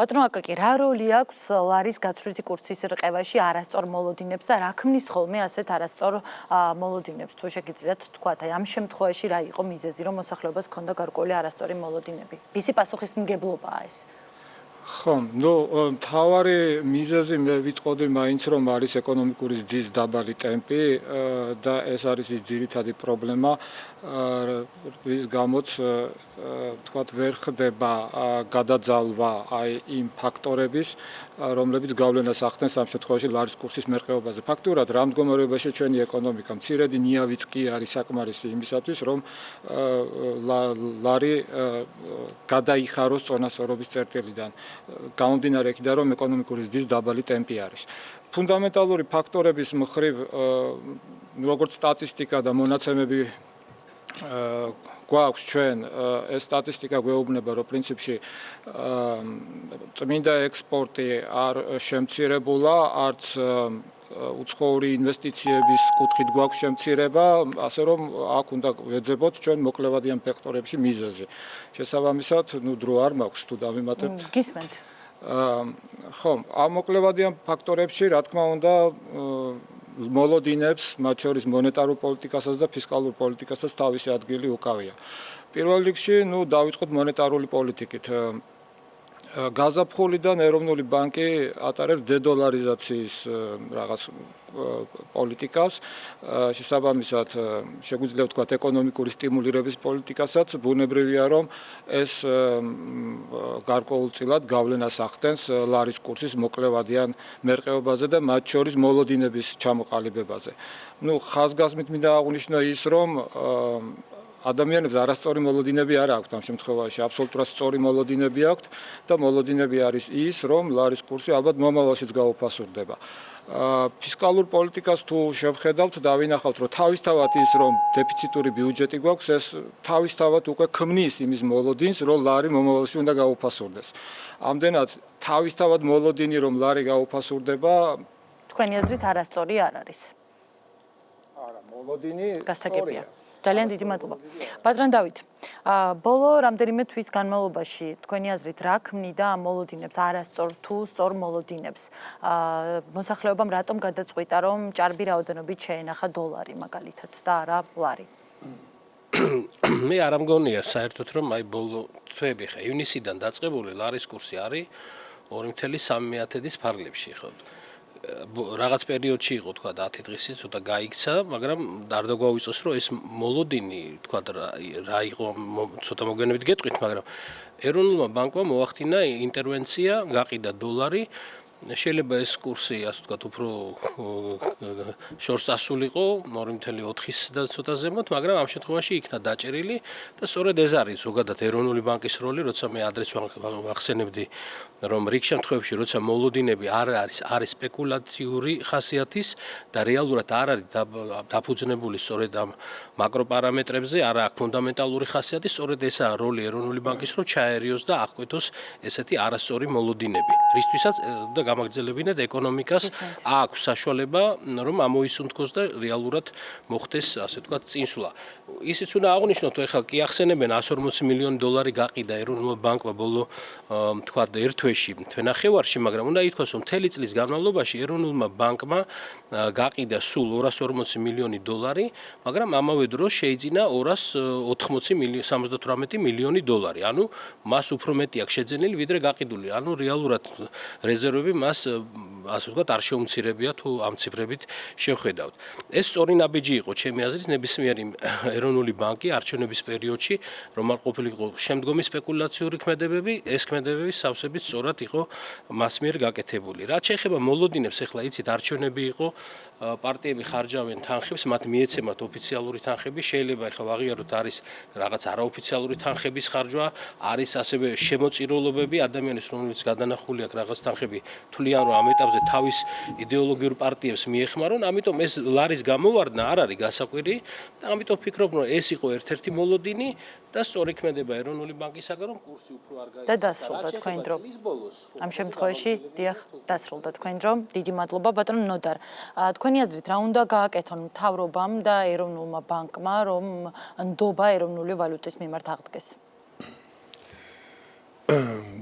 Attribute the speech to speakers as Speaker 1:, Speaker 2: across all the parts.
Speaker 1: ბატონო აკაკი, რა როლი აქვს ლარის გაცვლითი კურსის რყევაში არასწორ მოლოდინებს და რა ქმნის ხოლმე ასეთ არასწორ მოლოდინებს? თუ შეგიძლიათ თქვათ, აი ამ შემთხვევაში რა იყო მიზეზი, რომ მოსახლეობას ჰქონდა გარკვეული არასწორი მოლოდინები? ვისი პასუხისმგებლობაა ეს?
Speaker 2: ხო, მთავარი მიზეზი მე ვიტყოდი მაინც რომ არის ეკონომიკური ზრდის დაბალი ტემპი და ეს არის ის ძირითადი პრობლემა, რის გამოც თქვათ ვერ ხდება გადაძალვა აი იმ ფაქტორების, რომლებიც გავლენას ახდენს ამ შემთხვევაში ლარის კურსის მერყეობაზე. ფაქტურად რა მდგომარეობაში ჩვენი ეკონომიკა მცირედი ნიავიც კი არის საკმარისი იმისათვის, რომ ლარი გადაიხაროს წონასწორობის წერტილიდან. გამომდინარე იქიდან, რომ ეკონომიკური ზრდის დაბალი ტემპი არის. ფუნდამენტალური ფაქტორების მხრივ, როგორც სტატისტიკა და მონაცემები გვაქვს ჩვენ, ეს სტატისტიკა გვეუბნება, რომ პრინციპში წმინდა ექსპორტი არ შემცირებულა, არც უცხოური ინვესტიციების კუთხით გვაქვს შემცირება, ასე რომ აქ უნდა ვეძებოთ ჩვენ მოკლევადიან ფაქტორებში მიზეზი. შესაბამისად, დრო არ მაქვს თუ დავიმატებთ.
Speaker 1: გისმენთ.
Speaker 2: ხო, ამ მოკლევადიან ფაქტორებში, რა თქმა უნდა, მოლოდინებს, მათ შორის მონეტარულ პოლიტიკასაც და ფისკალურ პოლიტიკასაც თავისი ადგილი უკავია. პირველ რიგში, დავიწყოთ მონეტარული პოლიტიკით. გაზაფხულიდან ეროვნული ბანკი ატარებს დედოლარიზაციის რაღაც პოლიტიკას, შესაბამისად, შეგვიძლია ვთქვათ ეკონომიკური სტიმულირების პოლიტიკასაც, ბუნებრივია, რომ ეს გარკვეულწილად გავლენას ახდენს ლარის კურსის მოკლევადიან მერყეობაზე და მათ შორის მოლოდინების ჩამოყალიბებაზე. ხაზგასმით მინდა აღვნიშნო ის, რომ ადამიანებს არასწორი მოლოდინები არ აქვთ ამ შემთხვევაში, აბსოლუტურად სწორი მოლოდინები აქვთ და მოლოდინები არის ის, რომ ლარის კურსი ალბათ მომავალშიც გაუფასურდება. ფისკალურ პოლიტიკას თუ შევხედავთ, დავინახავთ, რომ თავისთავად ის, რომ დეფიციტური ბიუჯეტი გვაქვს, ეს თავისთავად უკვე ქმნის იმის მოლოდინს, რომ ლარი მომავალში უნდა გაუფასურდეს. ამდენად თავისთავად მოლოდინი, რომ ლარი გაუფასურდება,
Speaker 1: თქვენი აზრით არასწორი არ არის.
Speaker 2: არა, მოლოდინი
Speaker 1: გასაგებია. ძალიან დიდი მადლობა. ბატონ დავით, ბოლო რამდენიმე თვის განმავლობაში თქვენი აზრით რა ქმნიდა ამ მოლოდინებს, არასწორ თუ სწორ მოლოდინებს? მოსახლეობამ რატომ გადაწყვიტა, რომ ჭარბი რაოდენობით შეენახა დოლარი მაგალითად და არა ლარი?
Speaker 3: მე არ ამგონია საერთოდ, რომ აი ბოლო თვეები ხა ივნისიდან დაწყებული ლარის კურსი არის 2.3 ფარგლებში, ხო? რაღაც პერიოდში იყო თქვა 10 დღისი ცოტა გაიქცა, მაგრამ არ დაგვაუწყოს რომ ეს მოლოდინი თქვა რა იყო ცოტა მოგვიანებით გეტყვით, მაგრამ ეროვნულმა ბანკმა მოახდინა ინტერვენცია, გაყიდა დოლარი. შეიძლება ეს კურსი ასე ვთქვათ უფრო შორს ასულიყო 2.4-ის და ცოტა ზემოთ, მაგრამ ამ შემთხვევაში იქნა დაჭერილი და სწორედ ეს არის ზოგადად ეროვნული ბანკის როლი, როცა მე ადრეც ვახსენებდი, რომ რიგ შემთხვევებში როცა მოლოდინები არის სპეკულაციური ხასიათის და რეალურად არ არის დაფუძნებული სწორედ ამ მაკროპარამეტრებზე, არა აქვს ფუნდამენტალური ხასიათი, სწორედ ესაა როლი ეროვნული ბანკის, რომ ჩაერიოს და აღკვეთოს ესეთი არასწორი მოლოდინები, რისთვისაც და გამაგრძელებინათ ეკონომიკას აქვს საშუალება, რომ ამოისუნთქოს და რეალურად მოხდეს, ასე ვთქვათ, წინსვლა. ისიც უნდა აღვნიშნოთ, ეხლა კი ახსენებენ 140 მილიონი დოლარი გაყიდა ეროვნულ ბანკმა ბოლო ვთქვათ ერთ თვეში თვენახევარში, მაგრამ უნდა ითქვას, რომ მთელი წლის განმავლობაში ეროვნულმა ბანკმა გაყიდა სულ 240 მილიონი დოლარი, მაგრამ ამავე დროს შეიძინა 278 მილიონი დოლარი. ანუ მას უფრო მეტი აქვს შეძენილი, ვიდრე გაყიდული. ანუ რეალურად რეზერვები მას ასე ვთქვათ არ შეუმცირებია თუ ამ ციფრებით შევხედავთ. ეს სწორი ნაბიჯი იყო ჩემი აზრით ნებისმიერი ეროვნული ბანკი არჩევნების პერიოდში, რომ არ ყოფილიყო შემდგომი სპეკულაციური ქმედებები, ეს ქმედებები სავსებით სწორად იყო მას მიერ გაკეთებული. რაც შეეხება მოლოდინებს, ახლა იცით არჩევნები იყო, პარტიები ხარჯავენ თანხებს, მათ მიეცემათ ოფიციალური თანხები, შეიძლება ახლა ვაღიაროთ არის რაღაც არაოფიციალური თანხების ხარჯვა, არის ასევე შემოწირულობები ადამიანის, რომლებიც გადანახული აქვს რაღაც თანხები, თვლიან რომ ამ ეტაპზე თავის იდეოლოგიურ პარტიებს მიეხმარონ, ამიტომ ეს ლარის გამოვარდნა არ არის გასაკვირი და ამიტომ ვფიქრობ, რომ ეს იყო ერთ-ერთი მოლოდინი და სწორი ქმედება ეროვნული ბანკისაგან, რომ კურსი უფრო არ გაიქცა.
Speaker 1: და დასრულდა თქვენ დრო. ამ შემთხვევაში, დიახ, დასრულდა თქვენ დრო. დიდი მადლობა ბატონ ნოდარ. თქვენი აზრით რა უნდა გააკეთონ მთავრობამ და ეროვნულმა ბანკმა, რომ ნდობა ეროვნული ვალუტის მიმართ აღდგეს?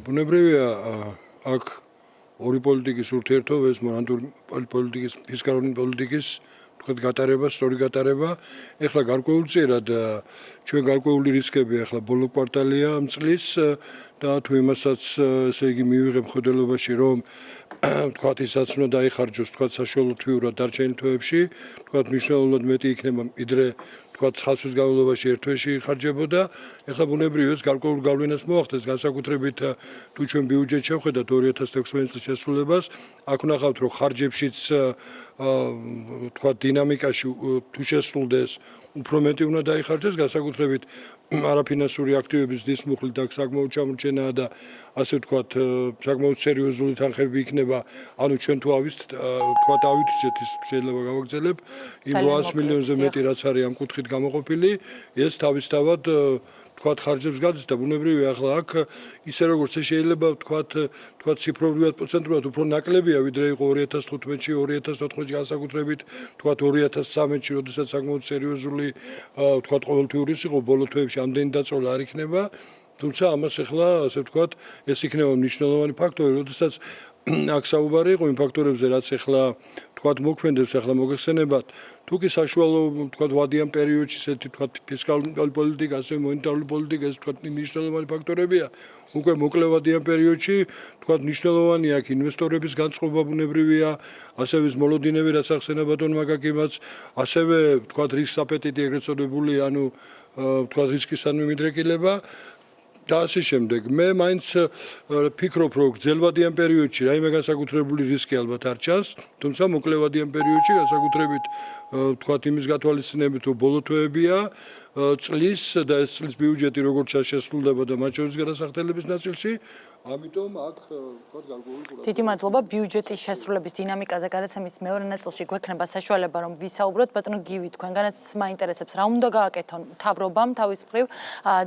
Speaker 4: ბუნებრივია აქ ორი პოლიტიკის ურთიერთობა, ეს მონანტური პოლიტიკის, ფისკალური პოლიტიკის გატარება, სწორი გატარება. ეხლა გარკვეულწილად ჩვენ გარკვეული რისკები ახლა ბოლო კვარტალია ამ წლის და თუ იმასაც ესე იგი მივიღებ ხედელობაში, რომ თქვათ ისაც უნდა დაიხარჯოს თქვათ საშუალო თვიურად დარჩენილ თვეებში, თქვათ მნიშვნელოვნად მეტი იქნება ვიდრე თქვათ ხალხის განმავლობაში ერთ თვეში ხარჯებოდა. ეხლა ბუნებრივია ეს გარკვეულ გავლენას მოახდენს, განსაკუთრებით თუ ჩვენ ბიუჯეტ შევხედათ 2016 წლის შესრულებას, აქ ვნახავთ რომ ხარჯებშიც თქვათ დინამიკაში თუ შესრულდეს უფრო მეტი უნდა დაიხარჯოს, განსაკუთრებით არაფინანსური აქტივების დისმუხლით აქ საკმაოდ ჩამორჩენაა და ასე ვთქვათ, საკმაოდ სერიოზული თანხები იქნება. ანუ ჩვენ თუ თქვათ ავითვლით ის შეიძლება გავაგრძელებ იმ 800 მილიონზე მეტი რაც არის ამ კუთხით გამოყოფილი, ეს თავისთავად თქვათ ხარჯებს გადის და ბუნებრივია ახლა აქ ისე როგორც შეიძლება თქვათ ციფრობრივად პროცენტულად უფრო ნაკლებია ვიდრე იყო 2015-ში, 2014-ში განსაკუთრებით თქვათ 2013-ში, როდესაც საკმაოდ სერიოზული თქვათ ყოველთვიური იყო ბოლო თვეებში ამდენი დაწოლა არ იქნება. თუმცა ამას ახლა ასე ვთქვათ, ეს იქნება მნიშვნელოვანი ფაქტორი, როდესაც აქ საუბარი იყო იმ ფაქტორებზე, რაც ახლა თქვათ მოქმედებს, ახლა მოგეხსენებათ, თუ კი საშუალო თქვათ ვადიან პერიოდში ესეთი თქვათ ფისკალური პოლიტიკა, ასე მონეტარული პოლიტიკა, ეს თქვათ მნიშვნელოვანი ფაქტორებია. უკვე მოკლევადიან პერიოდში თქვათ მნიშვნელოვანია აქ ინვესტორების განწყობა ბუნებრივია, ასევე მოლოდინები, რაც ახსენა ბატონ მაგაკიმაც, ასევე თქვათ რისკ აპეტიტი ეგრეთ წოდებული, ანუ თქვათ რისკის მიდრეკილება. და ასე შემდეგ. მე მაინც ფიქრობ, რომ გრძელვადიან პერიოდში რაიმე განსაკუთრებული რისკი ალბათ არ ჩანს, თუმცა მოკლევადიან პერიოდში განსაკუთრებით თქვათ იმის გათვალისწინებით, რომ ბოლო თვეებია წლის და ეს წლის ბიუჯეტი როგორც შესრულდება და მათ შორის გადასახდელების ნაწილში, ამიტომ აქ თქვათ გარკვეული
Speaker 1: დიდი მადლობა ბიუჯეტის შესრულების დინამიკაზე გადაცემის მეორე ნაწილში გვექნება საშუალება რომ ვისაუბროთ ბატონო გივი თქვენგანაც მაინტერესებს რა უნდა გააკეთონ მთავრობამ თავის მხრივ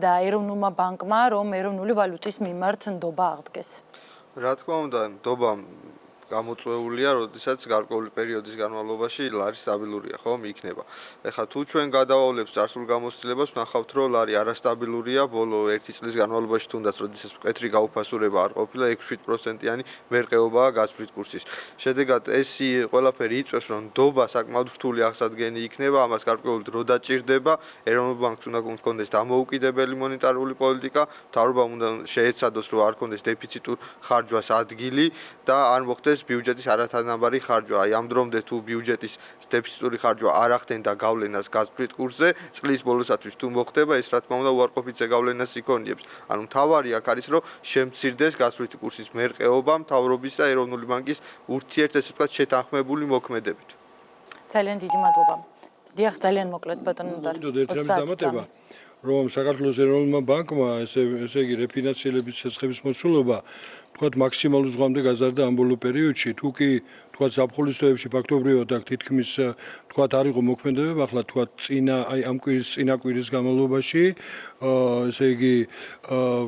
Speaker 1: და ეროვნულმა ბანკმა რომ ეროვნული ვალუტის მიმართ ნდობა აღდგეს.
Speaker 5: რა თქმა უნდა, ნდობა გამოწვეულია, როდესაც გარკვეული პერიოდის განმავლობაში ლარი სტაბილურია, ხო, იქნება. ეხლა თუ ჩვენ გადავავლებს წარსულ გამოცდილებას, ვნახავთ, რომ ლარი არასტაბილურია, ბოლო 1 წლის განმავლობაში თუნდაც, როდესაც მკვეთრი გაუფასურება არ ყოფილა, 6-7%-იანი მერყეობაა გაცვლით კურსის. შედეგად ეს ყველაფერი იწვევს, რომ ნდობა საკმაოდ რთული აღსადგენი იქნება, ამას გარკვეული დრო დაჭირდება, ეროვნულ ბანკს უნდა გქონდეს დამოუკიდებელი მონეტარული პოლიტიკა, მთავრობამ უნდა შეეცადოს, რომ არ ქონდეს დეფიციტურ ხარჯვას ადგილი და არ მოხდეს ბიუჯეტის არათანაბარი ხარჯვა. აი ამ დრომდე თუ ბიუჯეტის დეფიციტური ხარჯვა არ ახდენდა გავლენას გაზრდით კურსზე, წლის ბოლოსათვის თუ მოხდება, ეს რა თქმა უნდა უარყოფითზე გავლენას იქონიებს. ანუ მთავარი აქ არის, რომ შემცირდეს გაზრდით კურსის მერყეობა მთავრობის და ეროვნული ბანკის ურთიერთ ესე ვთქვათ შეთანხმებული მოქმედებით.
Speaker 1: ძალიან დიდი მადლობა. დიახ, ძალიან მოკლედ ბატონო ნოდარ.
Speaker 4: რომ საქართველოს ეროვნულმა ბანკმა ესე იგი რეფინანსირების შესახების მოცულობა თქვათ მაქსიმალურ ზღვამდე გაზარდა ამ ბოლო პერიოდში, თუ კი თქვათ ზაფხულის თვეებში ფაქტობრივად აქ თითქმის თქვათ არ იყო მოქმედებება, ახლა თქვათ ამ წინა კვირის განმავლობაში ესე იგი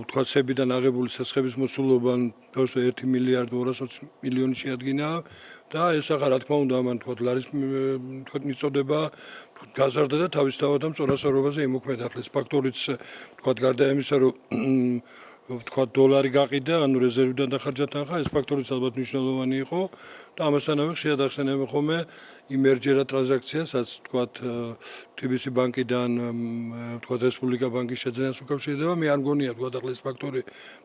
Speaker 4: თქვათ სებიდან აღებული შესახების მოცულობა 1 მილიარდ 220 მილიონი შეადგინა და ეს ახლა რა თქმა უნდა ამან თქვათ ლარის თქვათ მიწოდება გაზარდა და თავისთავად ამ წონასწორობაზე იმოქმედა. ახლა ეს ფაქტორიც თქვათ გარდა იმისა, რომ თქვათ დოლარი გაყიდა, ანუ რეზერვიდან დახარჯა თანხა, ეს ფაქტორიც ალბათ მნიშვნელოვანი იყო და ამასთანავე ხშირად ახსენებენ ხოლმე იმერჯერა ტრანზაქციასაც თქვათ TBC ბანკიდან თქვათ რესპუბლიკა ბანკის შეძენას უკავშირდება. მე არ მგონია თქვათ ახლა ეს ფაქტორი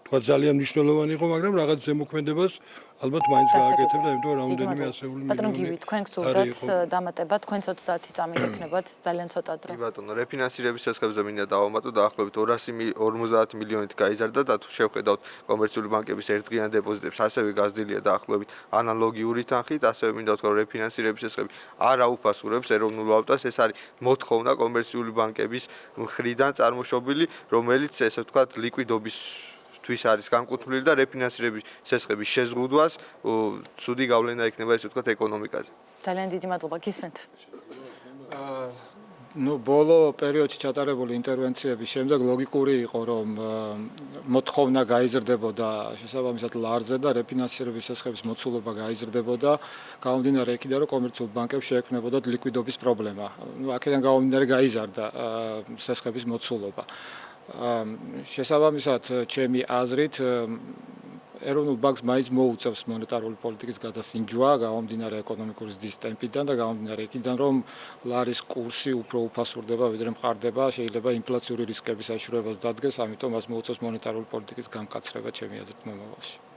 Speaker 4: თქვათ ძალიან მნიშვნელოვანი იყო, მაგრამ რაღაც ზემოქმედებას ალბათ მაინც გააკეთებდა, იმიტომ რომ რამდენიმე ასეული მილიონი.
Speaker 1: ბატონო გივი, თქვენ გსურდათ დამატება, თქვენ 20 წამი გექნებათ, ძალიან ცოტა დრო.
Speaker 5: კი ბატონო, რეფინანსირების შესახებზე მინდა დავამატო, დაახლოებით 250 მილიონით გაიზარდა და თუ შევხედავთ კომერციული ბანკების ერთდღიან დეპოზიტებს, ასევე გაზრდილია დაახლოებით ანალოგიური თანხით, ასევე მინდა ვთქვა, რომ რეფინანსირების შესახებ არ აუფასურებს ეროვნულ ვალუტას, ეს არის მოთხოვნა კომერციული ბანკების მხრიდან წარმოშობილი, რომელიც ესე ვთქვათ ლიკვიდობის თვის არის განკუთვნილი და რეფინანსირების შესახების შეზღუდვას ცუდი გავლენა ექნება ესე ვთქვათ ეკონომიკაზე.
Speaker 1: ძალიან დიდი მადლობა, გისმენთ.
Speaker 2: ბოლო პერიოდში ჩატარებული ინტერვენციების შემდეგ ლოგიკური იყო, რომ მოთხოვნა გაიზრდებოდა შესაბამისად ლარზე და რეფინანსირების შესახების მოცულობა გაიზრდებოდა, გამომდინარე იქიდან, რომ კომერციულ ბანკებს შეექმნებოდათ ლიკვიდობის პრობლემა. აქედან გამომდინარე გაიზარდა შესახების მოცულობა. შესაბამისად, ჩემი აზრით ეროვნულ ბანკს მაინც მოუწევს მონეტარული პოლიტიკის გადასინჯვა, გამომდინარე ეკონომიკური ზრდის ტემპიდან და გამომდინარე იქიდან, რომ ლარის კურსი უფრო უფასურდება, ვიდრე მყარდება, შეიძლება ინფლაციური რისკების საშუალებას დადგეს, ამიტომ მას მოუწევს მონეტარული პოლიტიკის გამკაცრება ჩემი აზრით მომავალში.